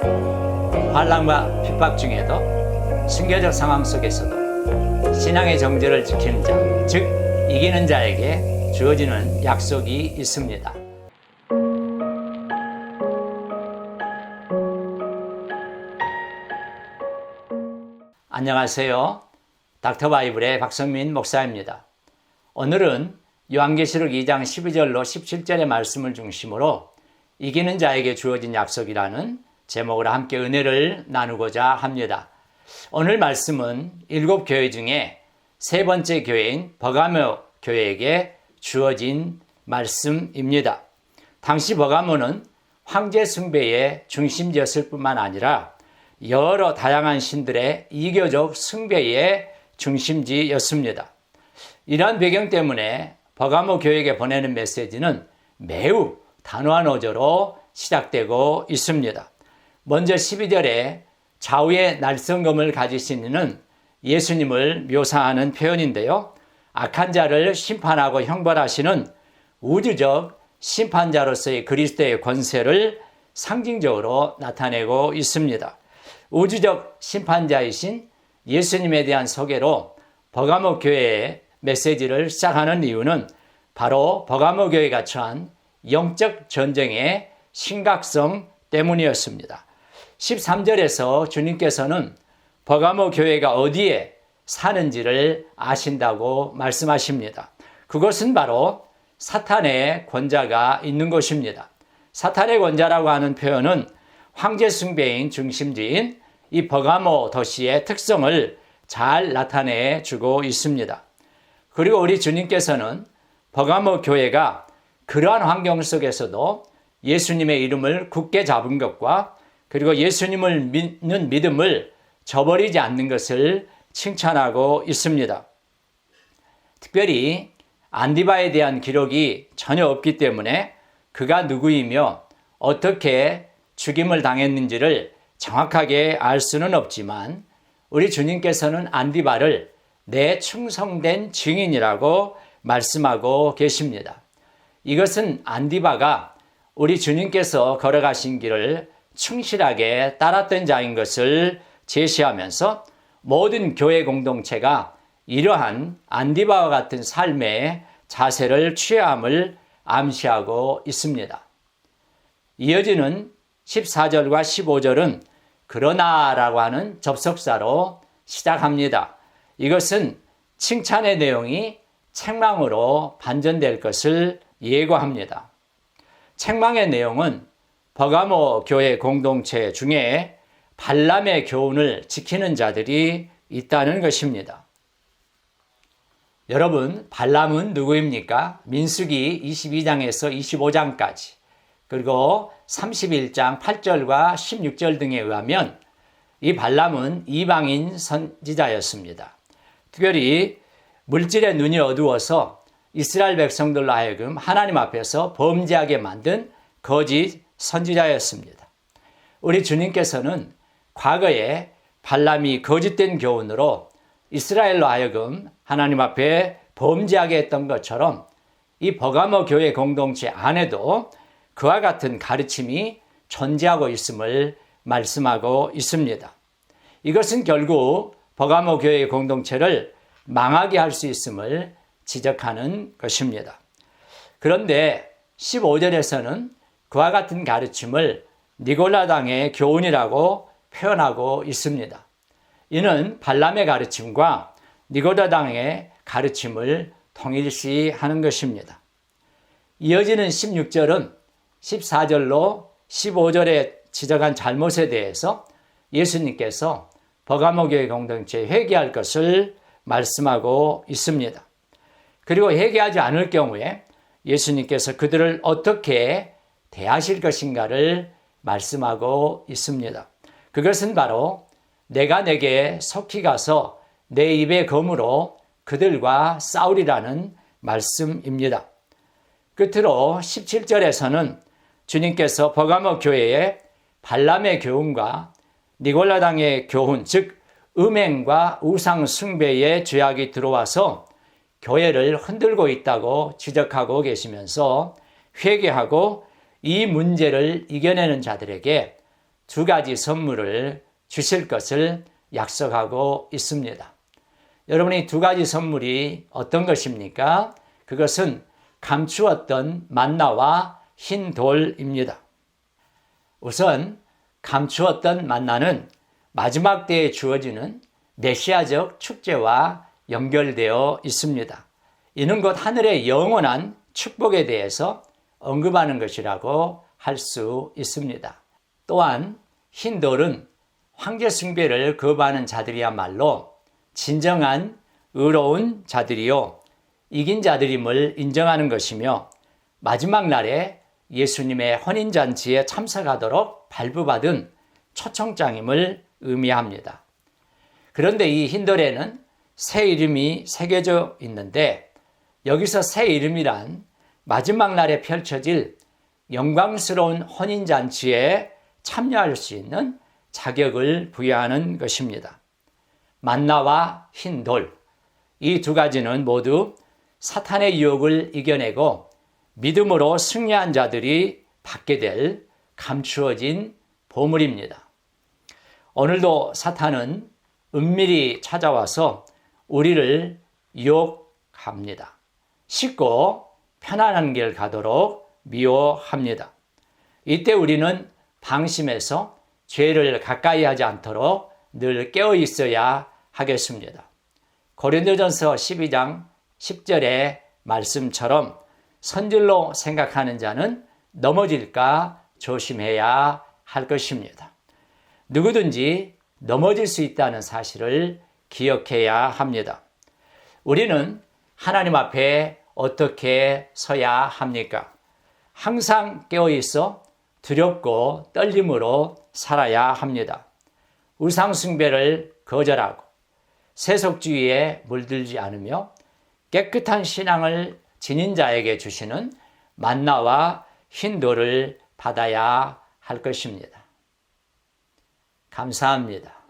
환난과 핍박 중에도 순교적 상황 속에서도 신앙의 정절을 지키는 자, 즉 이기는 자에게 주어지는 약속이 있습니다. 안녕하세요. 닥터바이블의 박성민 목사입니다. 오늘은 요한계시록 2장 12절로 17절의 말씀을 중심으로 이기는 자에게 주어진 약속이라는 제목으로 함께 은혜를 나누고자 합니다. 오늘 말씀은 7교회 중에 세 번째 교회인 버가모 교회에게 주어진 말씀입니다. 당시 버가모는 황제 숭배의 중심지였을 뿐만 아니라 여러 다양한 신들의 이교적 숭배의 중심지였습니다. 이러한 배경 때문에 버가모 교회에게 보내는 메시지는 매우 단호한 어조로 시작되고 있습니다. 먼저 12절에 좌우의 날성검을 가지신 이는 예수님을 묘사하는 표현인데요. 악한 자를 심판하고 형벌하시는 우주적 심판자로서의 그리스도의 권세를 상징적으로 나타내고 있습니다. 우주적 심판자이신 예수님에 대한 소개로 버가모 교회의 메시지를 시작하는 이유는 바로 버가모 교회가 처한 영적 전쟁의 심각성 때문이었습니다. 13절에서 주님께서는 버가모 교회가 어디에 사는지를 아신다고 말씀하십니다. 그것은 바로 사탄의 권자가 있는 곳입니다. 사탄의 권자라고 하는 표현은 황제 숭배인 중심지인 이 버가모 도시의 특성을 잘 나타내 주고 있습니다. 그리고 우리 주님께서는 버가모 교회가 그러한 환경 속에서도 예수님의 이름을 굳게 잡은 것과 그리고 예수님을 믿는 믿음을 저버리지 않는 것을 칭찬하고 있습니다. 특별히 안디바에 대한 기록이 전혀 없기 때문에 그가 누구이며 어떻게 죽임을 당했는지를 정확하게 알 수는 없지만 우리 주님께서는 안디바를 내 충성된 증인이라고 말씀하고 계십니다. 이것은 안디바가 우리 주님께서 걸어가신 길을 충실하게 따랐던 자인 것을 제시하면서 모든 교회 공동체가 이러한 안디바와 같은 삶의 자세를 취해야 함을 암시하고 있습니다. 이어지는 14절과 15절은 그러나라고 하는 접속사로 시작합니다. 이것은 칭찬의 내용이 책망으로 반전될 것을 예고합니다. 책망의 내용은 버가모 교회 공동체 중에 발람의 교훈을 지키는 자들이 있다는 것입니다. 여러분, 발람은 누구입니까? 민수기 22장에서 25장까지 그리고 31장 8절과 16절 등에 의하면 이 발람은 이방인 선지자였습니다. 특별히 물질의 눈이 어두워서 이스라엘 백성들로 하여금 하나님 앞에서 범죄하게 만든 거짓 선지자였습니다. 우리 주님께서는 과거에 발람이 거짓된 교훈으로 이스라엘로 하여금 하나님 앞에 범죄하게 했던 것처럼 이 버가모 교회 공동체 안에도 그와 같은 가르침이 존재하고 있음을 말씀하고 있습니다. 이것은 결국 버가모 교회 공동체를 망하게 할 수 있음을 지적하는 것입니다. 그런데 15절에서는 그와 같은 가르침을 니골라당의 교훈이라고 표현하고 있습니다. 이는 발람의 가르침과 니골라당의 가르침을 동일시하는 것입니다. 이어지는 16절은 14절로 15절에 지적한 잘못에 대해서 예수님께서 버가모 교회 공동체에 회개할 것을 말씀하고 있습니다. 그리고 회개하지 않을 경우에 예수님께서 그들을 어떻게 대하실 것인가를 말씀하고 있습니다. 그것은 바로 내가 내게 속히 가서 내 입의 검으로 그들과 싸우리라는 말씀입니다. 끝으로 17절에서는 주님께서 버가모 교회에 발람의 교훈과 니골라당의 교훈, 즉 음행과 우상 숭배의 죄악이 들어와서 교회를 흔들고 있다고 지적하고 계시면서 회개하고 이 문제를 이겨내는 자들에게 두 가지 선물을 주실 것을 약속하고 있습니다. 여러분이 두 가지 선물이 어떤 것입니까? 그것은 감추었던 만나와 흰 돌입니다. 우선 감추었던 만나는 마지막 때에 주어지는 메시아적 축제와 연결되어 있습니다. 이는 곧 하늘의 영원한 축복에 대해서 언급하는 것이라고 할 수 있습니다. 또한 흰 돌은 황제 숭배를 거부하는 자들이야말로 진정한 의로운 자들이요 이긴 자들임을 인정하는 것이며 마지막 날에 예수님의 혼인잔치에 참석하도록 발부받은 초청장임을 의미합니다. 그런데 이 흰돌에는 새 이름이 새겨져 있는데 여기서 새 이름이란 마지막 날에 펼쳐질 영광스러운 혼인잔치에 참여할 수 있는 자격을 부여하는 것입니다. 만나와 흰돌, 이 두 가지는 모두 사탄의 유혹을 이겨내고 믿음으로 승리한 자들이 받게 될 감추어진 보물입니다. 오늘도 사탄은 은밀히 찾아와서 우리를 유혹합니다. 쉽고 편안한 길 가도록 미워합니다. 이때 우리는 방심해서 죄를 가까이 하지 않도록 늘 깨어 있어야 하겠습니다. 고린도전서 12장 10절의 말씀처럼 선질로 생각하는 자는 넘어질까 조심해야 할 것입니다. 누구든지 넘어질 수 있다는 사실을 기억해야 합니다. 우리는 하나님 앞에 어떻게 서야 합니까? 항상 깨어 있어 두렵고 떨림으로 살아야 합니다. 우상 숭배를 거절하고 세속주의에 물들지 않으며 깨끗한 신앙을 지닌 자에게 주시는 만나와 흰돌을 받아야 할 것입니다. 감사합니다.